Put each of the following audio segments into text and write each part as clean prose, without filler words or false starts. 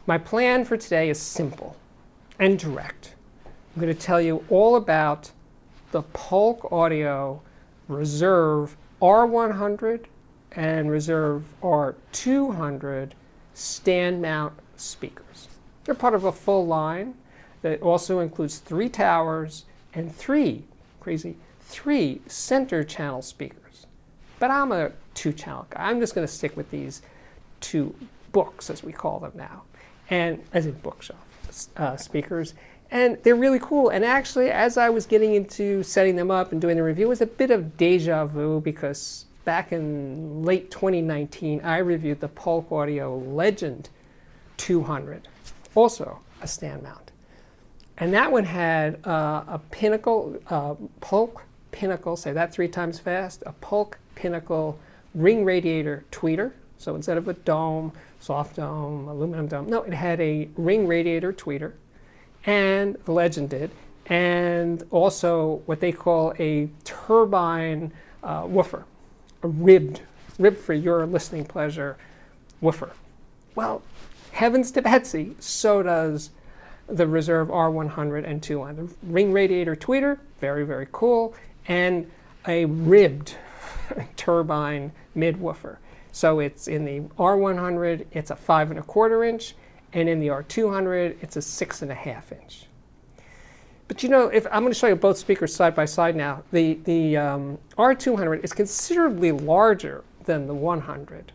My plan for today is simple and direct. I'm going to tell you all about the POLK Audio Reserve R100 and Reserve R200 stand mount speakers. They're part of a full line that also includes 3 towers and 3 center channel speakers. But I'm a 2-channel guy. I'm just going to stick with these 2 books, as we call them now, and as in bookshelf speakers. And they're really cool. And actually, as I was getting into setting them up and doing the review, it was a bit of deja vu, because back in late 2019, I reviewed the POLK Audio Legend 200, also a stand mount. And that one had a Pinnacle, POLK Pinnacle, say that 3 times fast, a POLK Pinnacle ring radiator tweeter. So instead of a dome, soft dome, aluminum dome, no, it had a ring radiator tweeter. And the Legend did, and also what they call a turbine woofer, a ribbed for your listening pleasure woofer. Well, heavens to Betsy, so does the Reserve R100 and 200. Ring radiator tweeter, very, very cool, and a ribbed turbine mid woofer. So it's in the R100, it's a 5 1/4 inch. And in the R200, it's a 6 1/2 inch. But you know, if I'm going to show you both speakers side by side now, the R200 is considerably larger than the 100,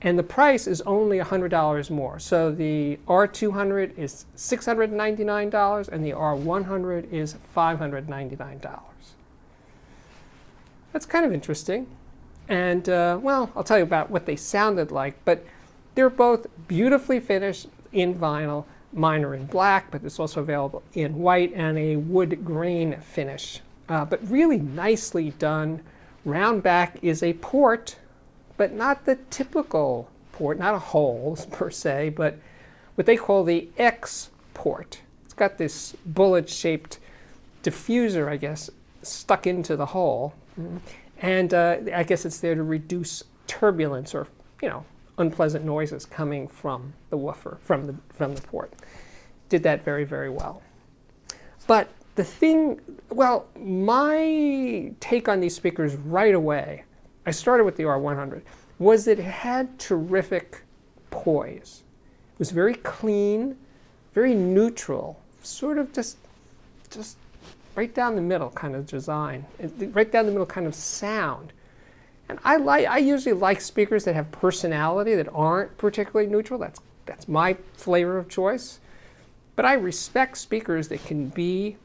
and the price is only $100 more. So the R200 is $699, and the R100 is $599. That's kind of interesting. And well, I'll tell you about what they sounded like, but they're both beautifully finished in vinyl. Mine are in black, but it's also available in white and a wood grain finish. But really nicely done. Round back is a port, but not the typical port, not a hole per se, but what they call the X port. It's got this bullet-shaped diffuser, I guess, stuck into the hole. And I guess it's there to reduce turbulence, or, you know, unpleasant noises coming from the woofer, from the port. Did that very, very well. But the thing, well, my take on these speakers right away, I started with the R100, was that it had terrific poise. It was very clean, very neutral, sort of just right down the middle kind of design, right down the middle kind of sound. And I usually like speakers that have personality, that aren't particularly neutral. That's my flavor of choice. But I respect speakers that can be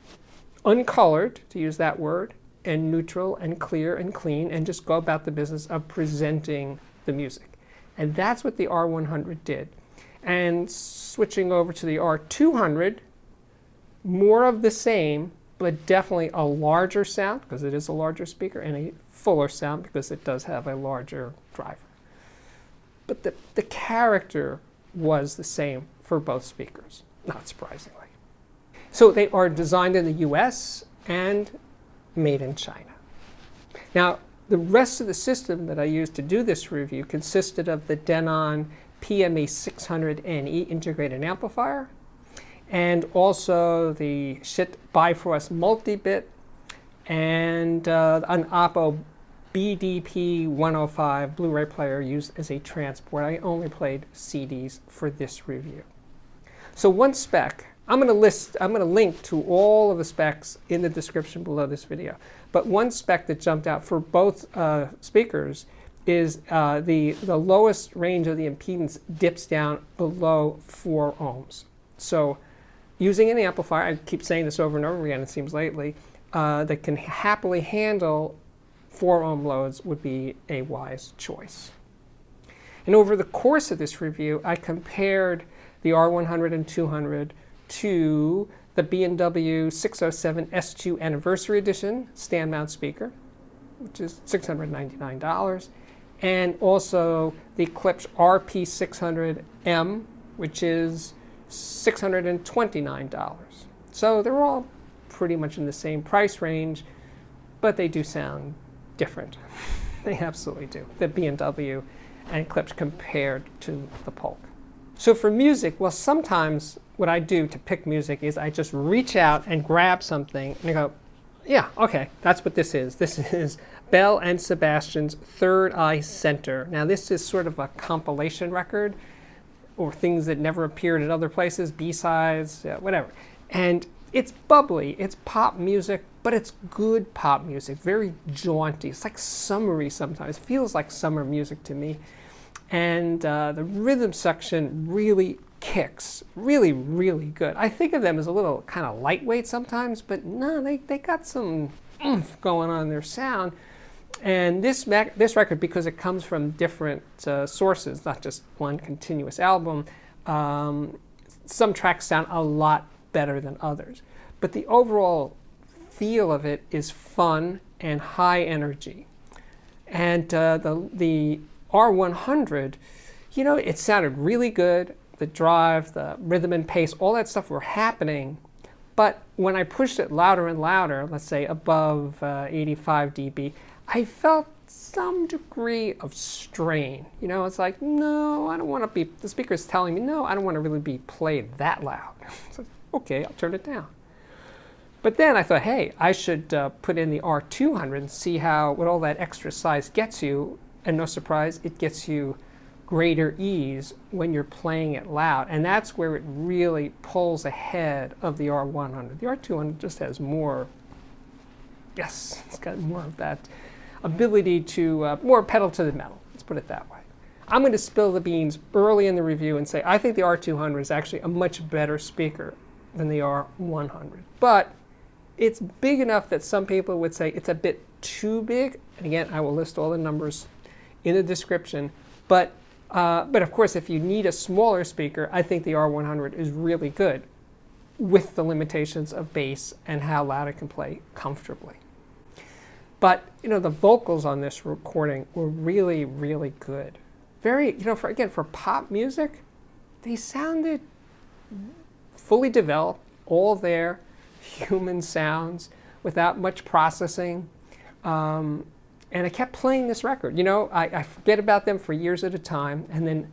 uncolored, to use that word, and neutral and clear and clean, and just go about the business of presenting the music. And that's what the R100 did. And switching over to the R200, more of the same, but definitely a larger sound, because it is a larger speaker, and a fuller sound, because it does have a larger driver. But the character was the same for both speakers, not surprisingly. So they are designed in the US and made in China. Now, the rest of the system that I used to do this review consisted of the Denon PMA600NE integrated amplifier, and also the Schiit Bifrost multi-bit, and an Oppo BDP105 Blu-ray player used as a transport. I only played CDs for this review. So one spec, I'm going to link to all of the specs in the description below this video. But one spec that jumped out for both speakers is the lowest range of the impedance dips down below 4 ohms. So using an amplifier, I keep saying this over and over again, it seems lately, that can happily handle 4 ohm loads would be a wise choice. And over the course of this review, I compared the R100 and 200 to the B&W 607 S2 Anniversary Edition stand mount speaker, which is $699, and also the Klipsch RP600M, which is $629. So they're all pretty much in the same price range, but they do sound different. They absolutely do. The B&W and Klipsch compared to the POLK. So for music, well, sometimes what I do to pick music is I just reach out and grab something and I go, yeah, okay, that's what this is. This is Bell and Sebastian's Third Eye Center. Now this is sort of a compilation record, or things that never appeared in other places, B-sides, whatever. And it's bubbly, it's pop music, but it's good pop music, very jaunty. It's like summery sometimes, feels like summer music to me. And the rhythm section really kicks, really, really good. I think of them as a little kind of lightweight sometimes, but no, they got some oomph going on in their sound. And this record, because it comes from different sources, not just one continuous album, some tracks sound a lot better than others. But the overall feel of it is fun and high energy. And the R100, you know, it sounded really good. The drive, the rhythm and pace, all that stuff were happening. But when I pushed it louder and louder, let's say above 85 dB, I felt some degree of strain. You know, it's like, no, I don't want to be, the speaker's telling me, no, I don't want to really be played that loud. So, okay, I'll turn it down. But then I thought, hey, I should put in the R200 and see what all that extra size gets you. And no surprise, it gets you greater ease when you're playing it loud. And that's where it really pulls ahead of the R100. The R200 just has more, yes, it's got more of that ability to, more pedal to the metal. Let's put it that way. I'm going to spill the beans early in the review and say I think the R200 is actually a much better speaker than the R100. But it's big enough that some people would say it's a bit too big. And again, I will list all the numbers in the description. But of course, if you need a smaller speaker, I think the R100 is really good with the limitations of bass and how loud it can play comfortably. But, you know, the vocals on this recording were really, really good. Very, you know, for pop music, they sounded fully developed, all there, human sounds without much processing. And I kept playing this record. You know, I forget about them for years at a time, and then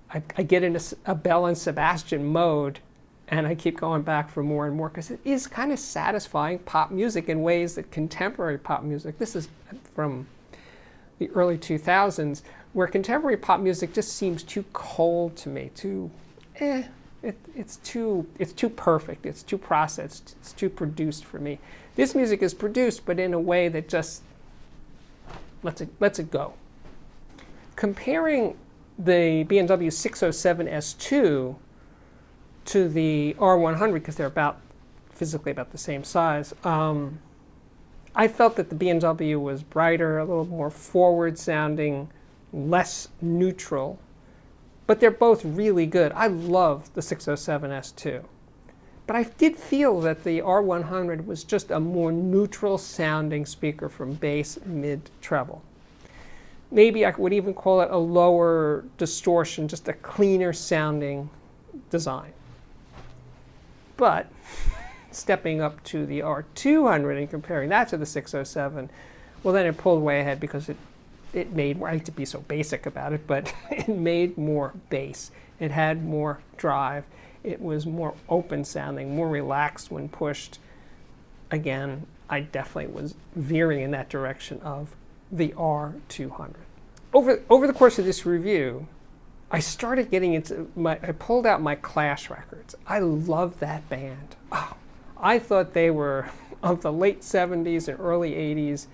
I get into a Bell and Sebastian mode, and I keep going back for more and more, because it is kind of satisfying pop music in ways that contemporary pop music, this is from the early 2000s, where contemporary pop music just seems too cold to me, it's too perfect, it's too processed, it's too produced for me. This music is produced, but in a way that just lets it go. Comparing the B&W 607 S2 to the R100, because they're physically about the same size, I felt that the B&W was brighter, a little more forward sounding, less neutral, but they're both really good. I love the 607 S2. But I did feel that the R100 was just a more neutral sounding speaker from bass, mid, treble. Maybe I would even call it a lower distortion, just a cleaner sounding design. But stepping up to the R200 and comparing that to the 607, well, then it pulled way ahead, because it made more, I hate to be so basic about it, but it made more bass. It had more drive. It was more open sounding, more relaxed when pushed. Again, I definitely was veering in that direction of the R200. Over the course of this review, I started getting into I pulled out my Clash records. I love that band. Oh, I thought they were of the late 70s and early 80s.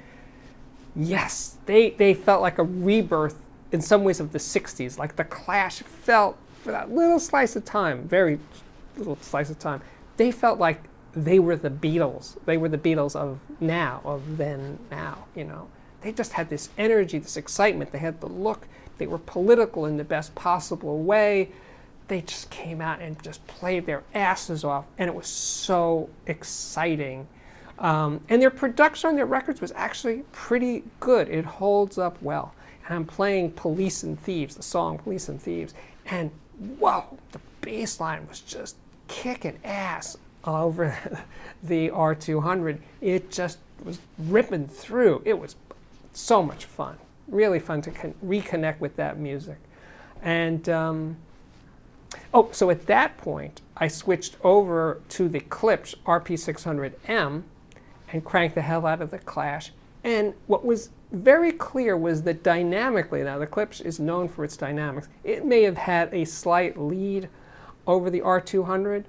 Yes, they felt like a rebirth in some ways of the 60s. Like the Clash felt, for that little slice of time, very little slice of time, they felt like they were the Beatles. They were the Beatles of then, now, you know. They just had this energy, this excitement. They had the look. They were political in the best possible way. They just came out and just played their asses off, and it was so exciting. And their production on their records was actually pretty good. It holds up well. And I'm playing Police and Thieves, the song Police and Thieves, and whoa, the bass line was just kicking ass over the R200. It just was ripping through. It was so much fun. Really fun to reconnect with that music. And Oh, so at that point, I switched over to the Klipsch RP600M and cranked the hell out of the Clash. And what was very clear was that dynamically, now the Klipsch is known for its dynamics, it may have had a slight lead over the R200,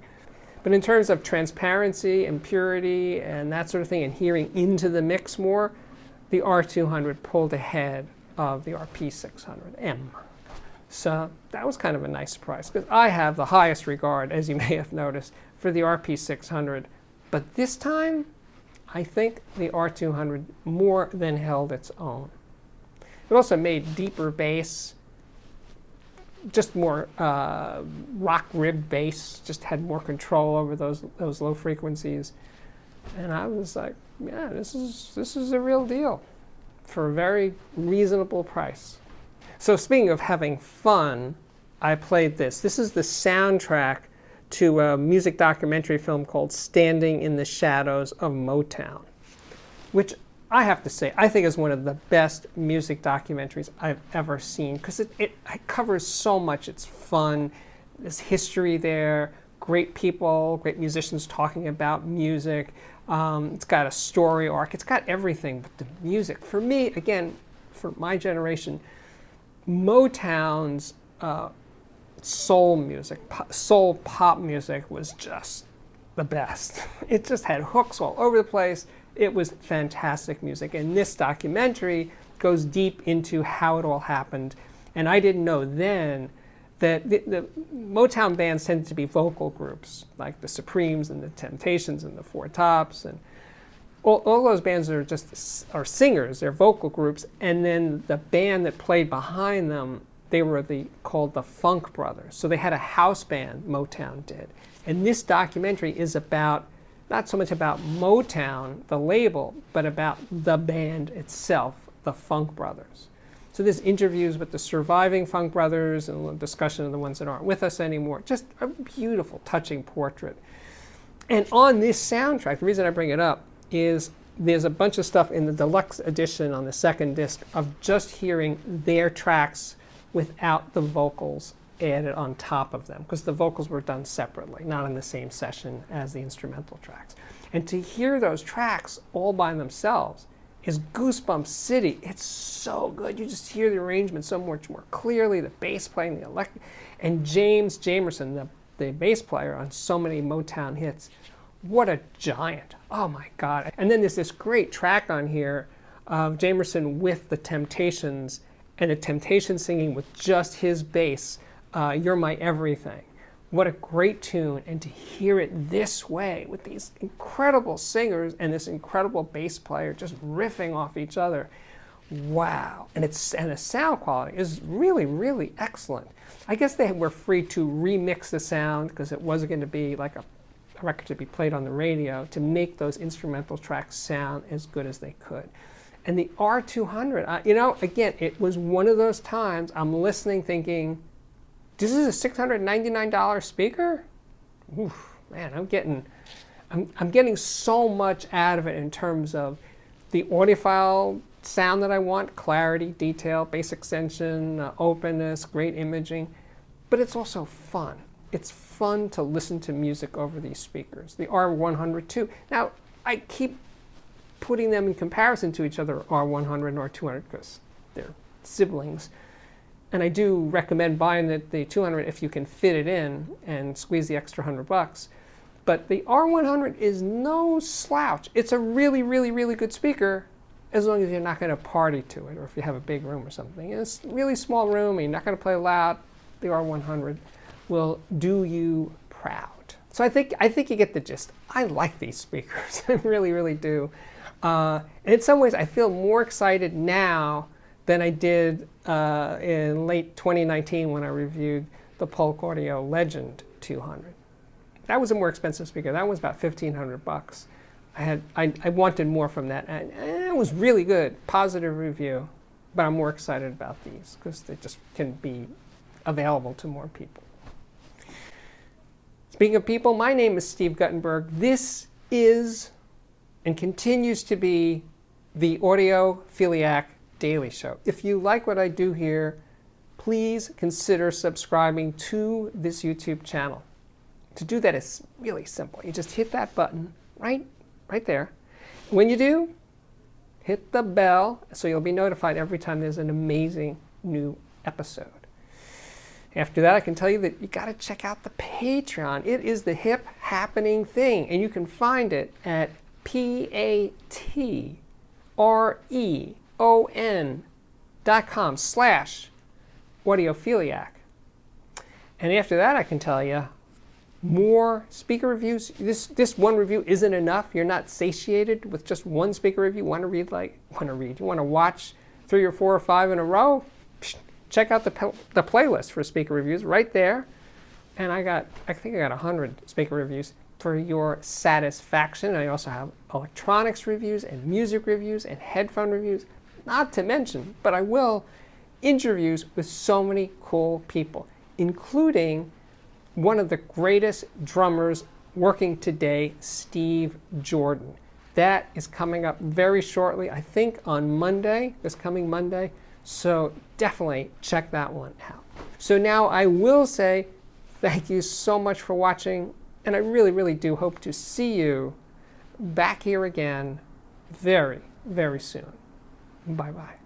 but in terms of transparency and purity and that sort of thing, and hearing into the mix more, the R200 pulled ahead of the RP600M. So that was kind of a nice surprise, because I have the highest regard, as you may have noticed, for the RP600. But this time, I think the R200 more than held its own. It also made deeper bass, just more rock rib bass, just had more control over those low frequencies. And I was like, yeah, this is a real deal for a very reasonable price. So speaking of having fun, I played this. This is the soundtrack to a music documentary film called Standing in the Shadows of Motown, which I have to say, I think is one of the best music documentaries I've ever seen, because it covers so much. It's fun, there's history there, great people, great musicians talking about music. It's got a story arc, it's got everything but the music. For me, again, for my generation, Motown's soul music, soul pop music was just the best. It just had hooks all over the place. It was fantastic music. And this documentary goes deep into how it all happened. And I didn't know then that the Motown bands tended to be vocal groups, like the Supremes and the Temptations and the Four Tops. And all those bands are singers, they're vocal groups. And then the band that played behind them, they were called the Funk Brothers. So they had a house band, Motown did. And this documentary is about, not so much about Motown, the label, but about the band itself, the Funk Brothers. So there's interviews with the surviving Funk Brothers and a discussion of the ones that aren't with us anymore. Just a beautiful, touching portrait. And on this soundtrack, the reason I bring it up is there's a bunch of stuff in the deluxe edition on the second disc of just hearing their tracks without the vocals added on top of them, because the vocals were done separately, not in the same session as the instrumental tracks. And to hear those tracks all by themselves is Goosebumps City. It's so good. You just hear the arrangement so much more clearly, the bass playing, the electric, and James Jamerson, the bass player on so many Motown hits. What a giant. Oh my God. And then there's this great track on here of Jamerson with the Temptations, and the Temptations singing with just his bass, You're My Everything. What a great tune, and to hear it this way with these incredible singers and this incredible bass player just riffing off each other. Wow. And the sound quality is really, really excellent. I guess they were free to remix the sound, because it wasn't going to be like a record to be played on the radio, to make those instrumental tracks sound as good as they could. And the R200, again, it was one of those times I'm listening thinking, this is a $699 speaker? Oof, man, I'm getting so much out of it in terms of the audiophile sound that I want, clarity, detail, bass extension, openness, great imaging, but it's also fun. It's fun to listen to music over these speakers. The R100 too. Now, I keep putting them in comparison to each other, R100 and R200, because they're siblings. And I do recommend buying the 200 if you can fit it in and squeeze the extra $100. But the R100 is no slouch. It's a really, really, really good speaker, as long as you're not going to party to it, or if you have a big room or something. And it's a really small room and you're not going to play loud, the R100 will do you proud. So I think you get the gist. I like these speakers. I really, really do. And in some ways, I feel more excited now than I did in late 2019 when I reviewed the POLK Audio Legend 200. That was a more expensive speaker. That was about $1,500. I wanted more from that, and it was really good, positive review. But I'm more excited about these because they just can be available to more people. Speaking of people, my name is Steve Guttenberg. This is and continues to be the Audiophiliac Daily Show. If you like what I do here, please consider subscribing to this YouTube channel. To do that is really simple. You just hit that button right there. When you do, hit the bell so you'll be notified every time there's an amazing new episode. After that, I can tell you that you got to check out the Patreon. It is the hip happening thing, and you can find it at patreon.com/Audiophiliac. And after that, I can tell you more speaker reviews. This one review isn't enough. You're not satiated with just one speaker review. You want to watch 3 or 4 or 5 in a row? Check out the playlist for speaker reviews right there. And I think I got 100 speaker reviews for your satisfaction. I also have electronics reviews and music reviews and headphone reviews, not to mention, but I will, interviews with so many cool people, including one of the greatest drummers working today, Steve Jordan. That is coming up very shortly, I think on Monday, this coming Monday. So definitely check that one out. So now I will say thank you so much for watching, and I really, really do hope to see you back here again very, very soon. Bye-bye.